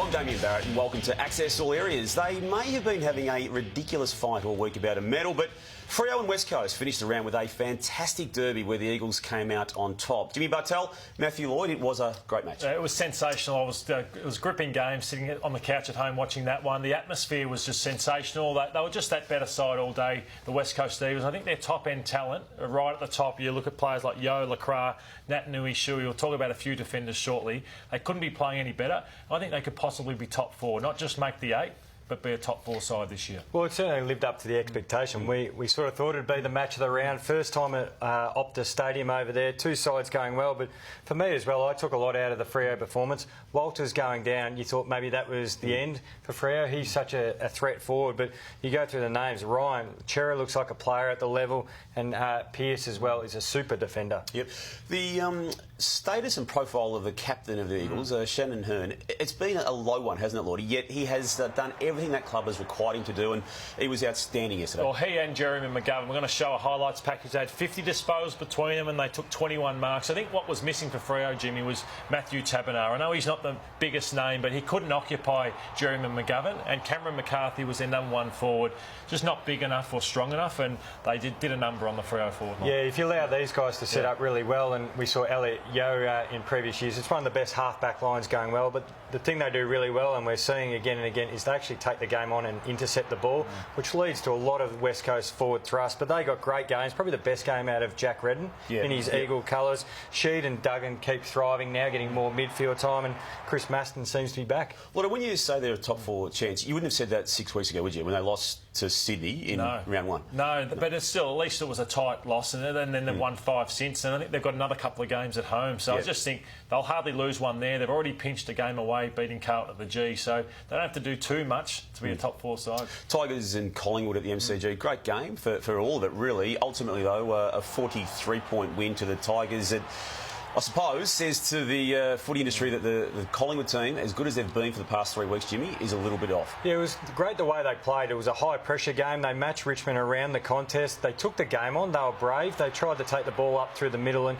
Hello, I'm Damian Barrett and welcome to Access All Areas. They may have been having a ridiculous fight all week about a medal, but Freo and West Coast finished the round with a fantastic derby where the Eagles came out on top. Jimmy Bartel, Matthew Lloyd, it was a great match. It was sensational. It was a gripping game, sitting on the couch at home watching that one. The atmosphere was just sensational. They were just that better side all day, the West Coast Eagles. I think their top-end talent are right at the top. You look at players like Yo, Lacroix, Nat Nui, Shui. We'll talk about a few defenders shortly. They couldn't be playing any better. I think they could possibly be top four, not just make the 8, but be a top 4 side this year. Well, it certainly lived up to the expectation. We sort of thought it'd be the match of the round. First time at Optus Stadium over there. Two sides going well, but for me as well, I took a lot out of the Freo performance. Walters going down, you thought maybe that was the end for Freo. He's such a threat forward, but you go through the names. Ryan, Chera looks like a player at the level, and Pearce as well is a super defender. Yep. The status and profile of the captain of the Eagles, Shannon Hearn, it's been a low one, hasn't it, Lordy? Yet he has done everything that club has required him to do, and he was outstanding yesterday. Well, he and Jeremy McGovern, we're going to show a highlights package. They had 50 disposals between them and they took 21 marks. I think what was missing for Freo, Jimmy, was Matthew Taberner. I know he's not the biggest name, but he couldn't occupy Jeremy McGovern, and Cameron McCarthy was their number 1 forward, just not big enough or strong enough, and they did a number on the Freo forward line. Yeah, if you allow these guys to set up really well, and we saw Elliot Yo in previous years, it's one of the best half-back lines going well, but the thing they do really well, and we're seeing again and again, is they actually take the game on and intercept the ball, which leads to a lot of West Coast forward thrust. But they got great games, probably the best game out of Jack Redden in his Eagle colours. Sheed and Duggan keep thriving now, getting more midfield time, and Chris Maston seems to be back. Well, when you say they're a top 4 chance, you wouldn't have said that 6 weeks ago, would you, when they lost to Sydney in round 1? No, but it's still, at least it was a tight loss, and then they've won 5 since, and I think they've got another couple of games at home. So I just think they'll hardly lose one there. They've already pinched a game away, beating Carlton at the G, so they don't have to do too much to be a top 4 side. Tigers and Collingwood at the MCG, great game for all of it, really. Ultimately, though, a 43-point win to the Tigers. It, I suppose, says to the footy industry that the Collingwood team, as good as they've been for the past 3 weeks, Jimmy, is a little bit off. Yeah, it was great the way they played. It was a high-pressure game. They matched Richmond around the contest. They took the game on. They were brave. They tried to take the ball up through the middle.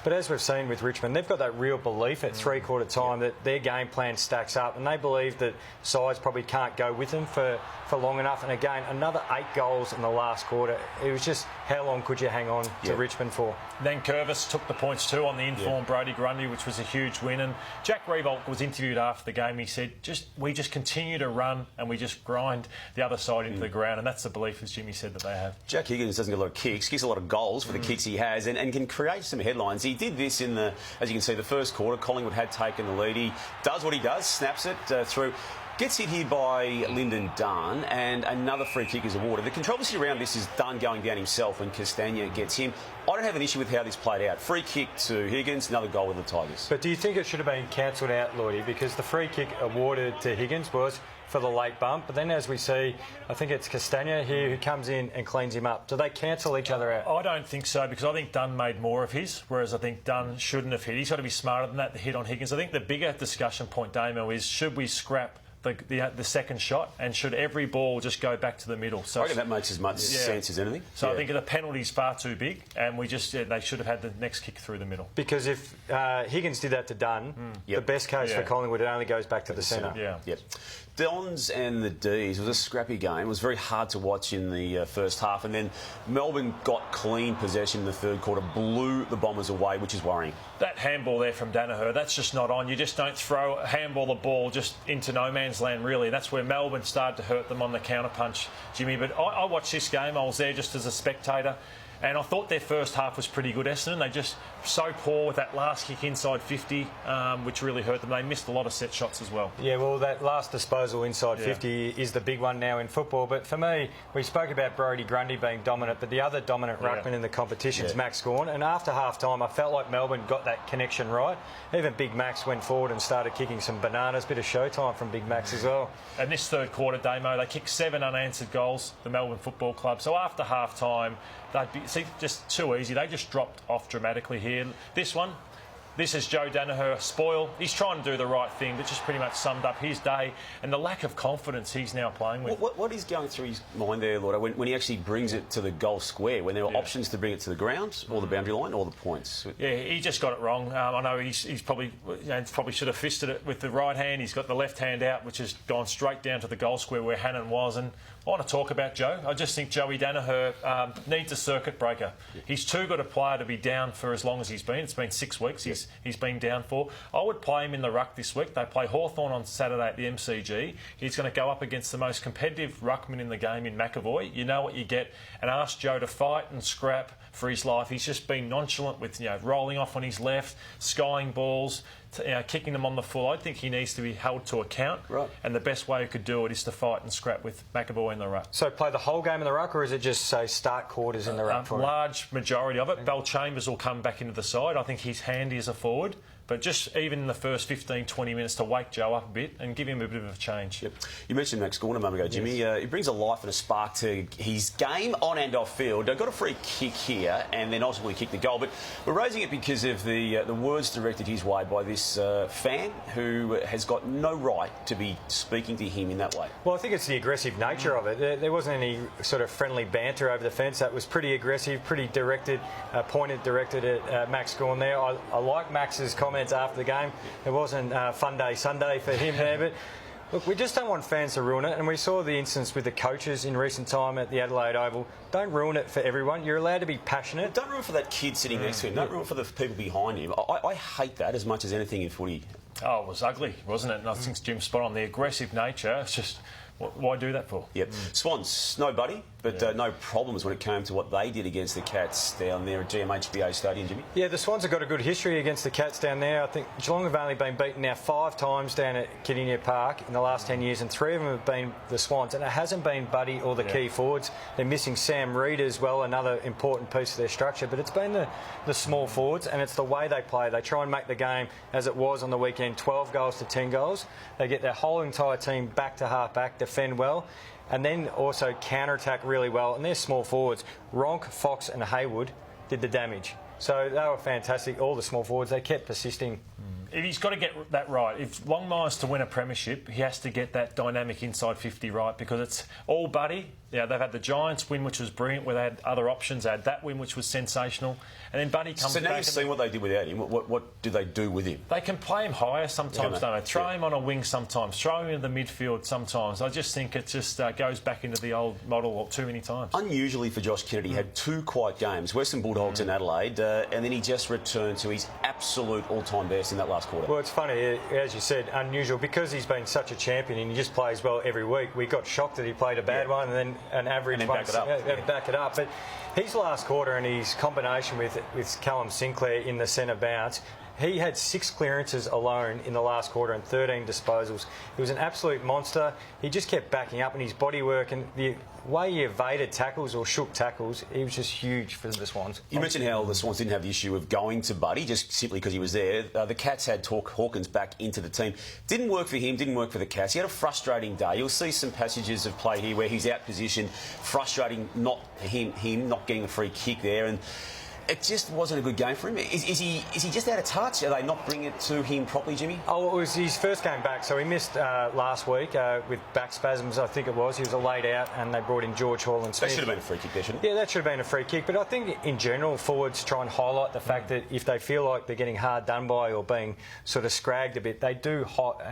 But as we've seen with Richmond, they've got that real belief at three-quarter time that their game plan stacks up, and they believe that sides probably can't go with them for long enough. And again, another 8 goals in the last quarter. It was just, how long could you hang on to Richmond for? Then Curvis took the points too on the informed Brody Grundy, which was a huge win. And Jack Revolt was interviewed after the game. He said, we just continue to run and we just grind the other side into the ground. And that's the belief, as Jimmy said, that they have. Jack Higgins doesn't get a lot of kicks, gets a lot of goals for the kicks he has, and can create some headlines. He did this in the, as you can see, the first quarter. Collingwood had taken the lead. He does what he does, snaps it through. Gets hit here by Lyndon Dunn, and another free kick is awarded. The controversy around this is Dunn going down himself when Castagna gets him. I don't have an issue with how this played out. Free kick to Higgins, another goal with the Tigers. But do you think it should have been cancelled out, Lloydie? Because the free kick awarded to Higgins was for the late bump, but then as we see, I think it's Castagna here who comes in and cleans him up. Do they cancel each other out? I don't think so, because I think Dunn made more of his, whereas I think Dunn shouldn't have hit. He's got to be smarter than that, the hit on Higgins. I think the bigger discussion point, Damo, is should we scrap the second shot, and should every ball just go back to the middle? So I reckon that makes as much sense as anything. So I think the penalty's far too big, and they should have had the next kick through the middle. Because if Higgins did that to Dunn, the best case for Collingwood, it only goes back to the centre. Yep. Dons and the Ds, it was a scrappy game. It was very hard to watch in the first half, and then Melbourne got clean possession in the third quarter, blew the Bombers away, which is worrying. That handball there from Danaher, that's just not on. You just don't handball the ball just into no man's land, really. That's where Melbourne started to hurt them on the counterpunch, Jimmy. But I watched this game. I was there just as a spectator. And I thought their first half was pretty good, Essendon. They just so poor with that last kick inside 50, which really hurt them. They missed a lot of set shots as well. Yeah, well, that last disposal inside 50 is the big one now in football. But for me, we spoke about Brody Grundy being dominant, but the other dominant ruckman in the competition is Max Gawn. And after half-time, I felt like Melbourne got that connection right. Even Big Max went forward and started kicking some bananas. Bit of showtime from Big Max as well. And this third quarter, Damo, they kicked 7 unanswered goals, the Melbourne Football Club. So after half-time, they'd be just too easy. They just dropped off dramatically here. This one, this is Joe Daniher spoil. He's trying to do the right thing, but just pretty much summed up his day and the lack of confidence he's now playing with. What is going through his mind there, Lord, when he actually brings it to the goal square, when there are options to bring it to the ground or the boundary line or the points? Yeah, he just got it wrong. I know he's probably probably should have fisted it with the right hand. He's got the left hand out, which has gone straight down to the goal square where Hannon was. And I want to talk about Joe. I just think Joey Daniher needs a circuit breaker. He's too good a player to be down for as long as he's been. It's been 6 weeks he's been down for. I would play him in the ruck this week. They play Hawthorn on Saturday at the MCG. He's going to go up against the most competitive ruckman in the game in McAvoy. You know what you get. And ask Joe to fight and scrap for his life. He's just been nonchalant with rolling off on his left, skying balls, kicking them on the full. I think he needs to be held to account. Right. And the best way he could do it is to fight and scrap with McAvoy in the ruck. So play the whole game in the ruck, or is it just, say, start quarters in the ruck? Large majority of it. Bell Chambers will come back into the side. I think he's handy as a forward. But just even in the first 15, 20 minutes to wake Joe up a bit and give him a bit of a change. Yep. You mentioned Max Gawn a moment ago, Jimmy. He brings a life and a spark to his game on and off field. They've got a free kick here and then ultimately kicked the goal. But we're raising it because of the words directed his way by this fan who has got no right to be speaking to him in that way. Well, I think it's the aggressive nature of it. There wasn't any sort of friendly banter over the fence. That was pretty aggressive, pretty directed, directed at Max Gawn there. I like Max's comments after the game. It wasn't fun day Sunday for him there, but look, we just don't want fans to ruin it, and we saw the instance with the coaches in recent time at the Adelaide Oval. Don't ruin it for everyone. You're allowed to be passionate. Don't ruin it for that kid sitting next to him. Don't ruin it for the people behind him. I hate that as much as anything in footy. Oh, it was ugly, wasn't it? And I think Jim's spot on. The aggressive nature, it's just... Why do that for? Yep. Swans, nobody, but no problems when it came to what they did against the Cats down there at GMHBA Stadium, Jimmy. Yeah, the Swans have got a good history against the Cats down there. I think Geelong have only been beaten now 5 times down at Kardinia Park in the last 10 years, and 3 of them have been the Swans, and it hasn't been Buddy or the key forwards. They're missing Sam Reid as well, another important piece of their structure, but it's been the small forwards, and it's the way they play. They try and make the game as it was on the weekend, 12 goals to 10 goals. They get their whole entire team back to half-back, defend well, and then also counter-attack really well. And their small forwards, Ronk, Fox and Haywood, did the damage. So they were fantastic, all the small forwards. They kept persisting. He's got to get that right. If Longmire's to win a premiership, he has to get that dynamic inside 50 right, because it's all Buddy. They've had the Giants win, which was brilliant, where they had other options. They had that win, which was sensational. And then Buddy comes back. So now you've seen what they did without him. What do they do with him? They can play him higher sometimes, don't they? Throw him on a wing sometimes. Throw him into the midfield sometimes. I just think it just goes back into the old model too many times. Unusually for Josh Kennedy, he had 2 quiet games, Western Bulldogs and Adelaide, and then he just returned to his absolute all-time best in that last quarter. Well, it's funny, as you said, unusual, because he's been such a champion and he just plays well every week. We got shocked that he played a bad one and then an average one. Back it up. But his last quarter and his combination with Callum Sinclair in the centre bounce, he had 6 clearances alone in the last quarter and 13 disposals. He was an absolute monster. He just kept backing up, and his body work and the way he evaded tackles or shook tackles, he was just huge for the Swans. You mentioned how the Swans didn't have the issue of going to Buddy just simply because he was there. The Cats had Hawkins back into the team. Didn't work for him, didn't work for the Cats. He had a frustrating day. You'll see some passages of play here where he's out position, frustrating him not getting a free kick there, and it just wasn't a good game for him. Is he just out of touch? Are they not bringing it to him properly, Jimmy? Oh, it was his first game back, so he missed last week with back spasms, I think it was. He was laid out, and they brought in George Hall and Smith. That should have been a free kick there, shouldn't it? Yeah, that should have been a free kick. But I think in general, forwards try and highlight the fact that if they feel like they're getting hard done by or being sort of scragged a bit, they do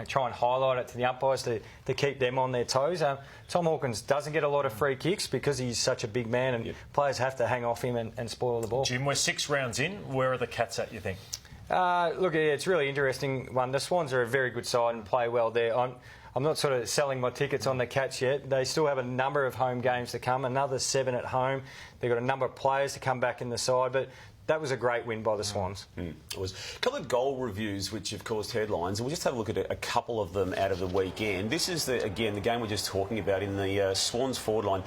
try and highlight it to the umpires to keep them on their toes. Tom Hawkins doesn't get a lot of free kicks because he's such a big man, and players have to hang off him and spoil the ball. Jim, we're 6 rounds in. Where are the Cats at, you think? Look, it's a really interesting one. The Swans are a very good side and play well there. I'm not sort of selling my tickets on the Cats yet. They still have a number of home games to come, another 7 at home. They've got a number of players to come back in the side, but that was a great win by the Swans. It was a couple of goal reviews which have caused headlines, and we'll just have a look at a couple of them out of the weekend. This is, the game we're just talking about in the Swans forward line.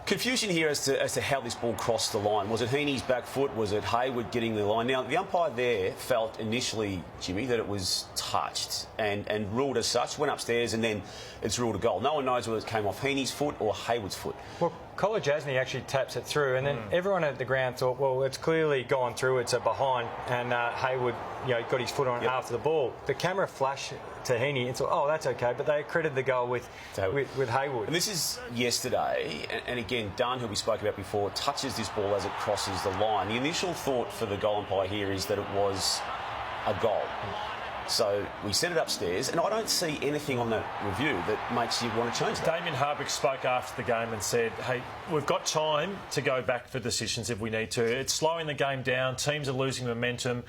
Confusion here as to how this ball crossed the line. Was it Heaney's back foot? Was it Hayward getting the line? Now, the umpire there felt initially, Jimmy, that it was touched and ruled as such, went upstairs, and then it's ruled a goal. No one knows whether it came off Heaney's foot or Hayward's foot. Well, Jasny actually taps it through, and then everyone at the ground thought, well, it's clearly gone through, it's a behind, and Hayward, got his foot on it after the ball. The camera flashed to Heaney and thought, oh, that's okay, but they accredited the goal with Hayward. And this is yesterday, and again, Dunn, who we spoke about before, touches this ball as it crosses the line. The initial thought for the goal umpire here is that it was a goal. So we sent it upstairs, and I don't see anything on that review that makes you want to change that. Damien Hardwick spoke after the game and said, hey, we've got time to go back for decisions if we need to. It's slowing the game down. Teams are losing momentum.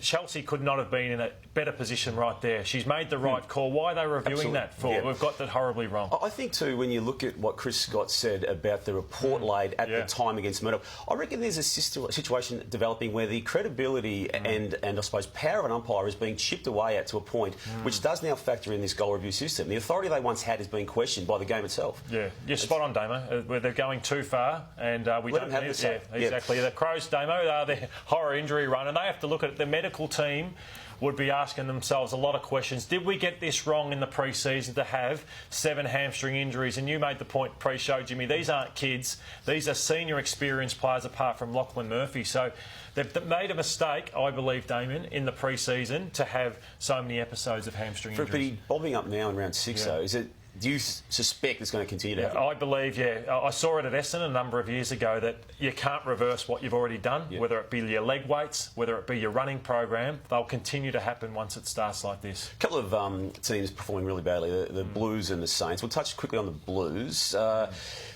Chelsea could not have been in a better position right there. She's made the right call. Why are they reviewing that for? Yeah. We've got that horribly wrong. I think, too, when you look at what Chris Scott said about the report laid at the time against Murdoch, I reckon there's a situation developing where the credibility and I suppose power of an umpire is being chipped away at to a point which does now factor in this goal review system. The authority they once had is being questioned by the game itself. Yeah, you're spot on, Damo. Where they're going too far, and we Let don't them have the say. Yeah, exactly. The Crows, Damo, their horror injury run, and they have to look at it. The medical team would be asking themselves a lot of questions. Did we get this wrong in the pre-season to have 7 hamstring injuries? And you made the point pre-show, Jimmy, these aren't kids. These are senior experienced players apart from Lachlan Murphy. So they've made a mistake, I believe, Damien, in the pre-season to have so many episodes of hamstring injuries. But he's bobbing up now in round 6, though. Do you suspect it's going to continue to happen? I believe, I saw it at Essendon a number of years ago that you can't reverse what you've already done, whether it be your leg weights, whether it be your running program. They'll continue to happen once it starts like this. A couple of teams performing really badly, the Blues and the Saints. We'll touch quickly on the Blues.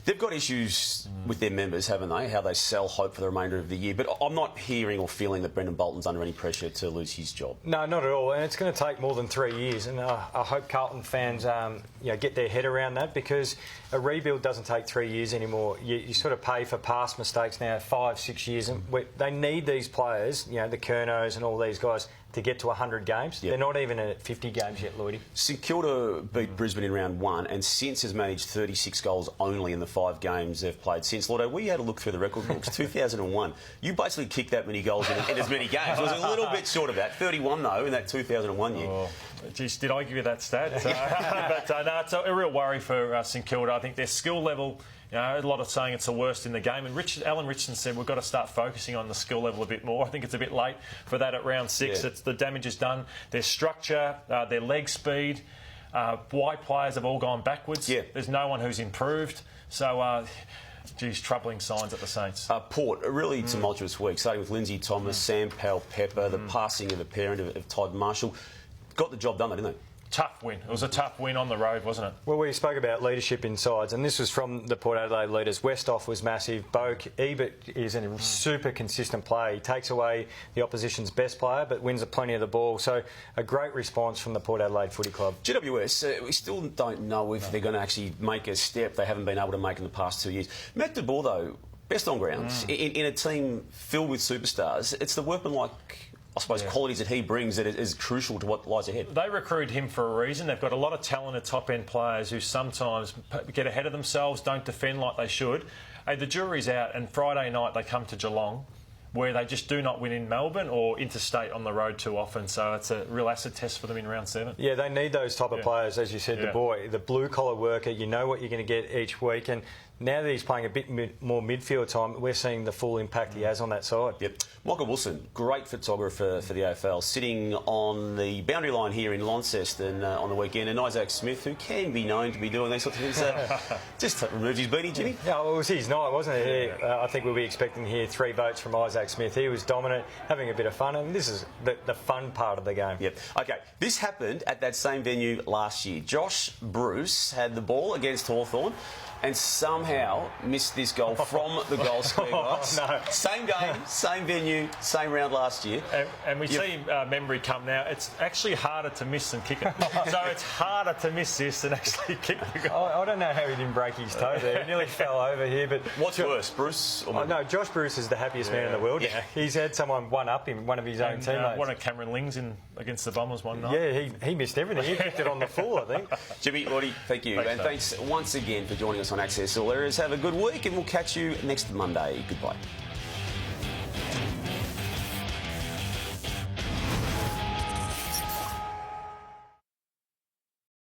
They've got issues with their members, haven't they? How they sell hope for the remainder of the year. But I'm not hearing or feeling that Brendan Bolton's under any pressure to lose his job. No, not at all. And it's going to take more than 3 years. And I hope Carlton fans get their head around that, because a rebuild doesn't take 3 years anymore. You sort of pay for past mistakes now, 5-6 years. And they need these players, the Kernos and all these guys, to get to 100 games. They're not even at 50 games yet, Lloydie. St Kilda beat Brisbane in round 1 and since has managed 36 goals only in the 5 games they've played since. Lordo, we had a look through the record books. 2001, you basically kicked that many goals in as many games. It was a little bit short of that. 31, though, in that 2001 year. Oh, geez, did I give you that stat? But no, it's a real worry for St Kilda. I think their skill level... a lot of saying it's the worst in the game. And Alan Richardson said we've got to start focusing on the skill level a bit more. I think it's a bit late for that at round 6. It's the damage is done. Their structure, their leg speed, wide players have all gone backwards. There's no one who's improved. So... troubling signs at the Saints. Port, a really tumultuous week, starting with Lindsay Thomas, Sam Powell-Pepper, the passing of a parent of Todd Marshall. Got the job done, though, didn't they? Tough win. It was a tough win on the road, wasn't it? Well, we spoke about leadership in sides, and this was from the Port Adelaide leaders. Westhoff was massive. Boak, Ebert is a super consistent player. He takes away the opposition's best player, but wins plenty of the ball. So a great response from the Port Adelaide Footy Club. GWS, we still don't know if they're going to actually make a step they haven't been able to make in the past 2 years. Matt de Boer, though, best on ground. In a team filled with superstars, it's the workmanlike... I suppose qualities that he brings that is crucial to what lies ahead. They recruit him for a reason. They've got a lot of talented top-end players who sometimes get ahead of themselves, don't defend like they should. Hey, the jury's out, and Friday night they come to Geelong, where they just do not win in Melbourne or interstate on the road too often. So it's a real acid test for them in round 7. Yeah, they need those type of players, as you said, the boy, the blue-collar worker. You know what you're going to get each week. And now that he's playing a bit more midfield time, we're seeing the full impact he has on that side. Michael Wilson, great photographer for the AFL, sitting on the boundary line here in Launceston on the weekend, and Isaac Smith, who can be known to be doing these sorts of things, just removed his beanie, Jimmy. Yeah, well, it was his night, wasn't it? I think we'll be expecting to hear 3 votes from Isaac Smith. He was dominant, having a bit of fun, and this is the fun part of the game. OK, this happened at that same venue last year. Josh Bruce had the ball against Hawthorn and somehow missed this goal from the goal square box. Same game, same venue, same round last year. And we see memory come now. It's actually harder to miss than kick it. So it's harder to miss this than actually kick the goal. I don't know how he didn't break his toe there. He nearly fell over here. But what's worse, Bruce or no, Josh Bruce is the happiest man in the world. He's had someone one up him, one of his own teammates. One of Cameron Ling's against the Bombers one night. Yeah, he missed everything. He kicked it on the full, I think. Jimmy, Lordy, thank you. Thanks once again for joining us on Access All Areas. Have a good week, and we'll catch you next Monday. Goodbye.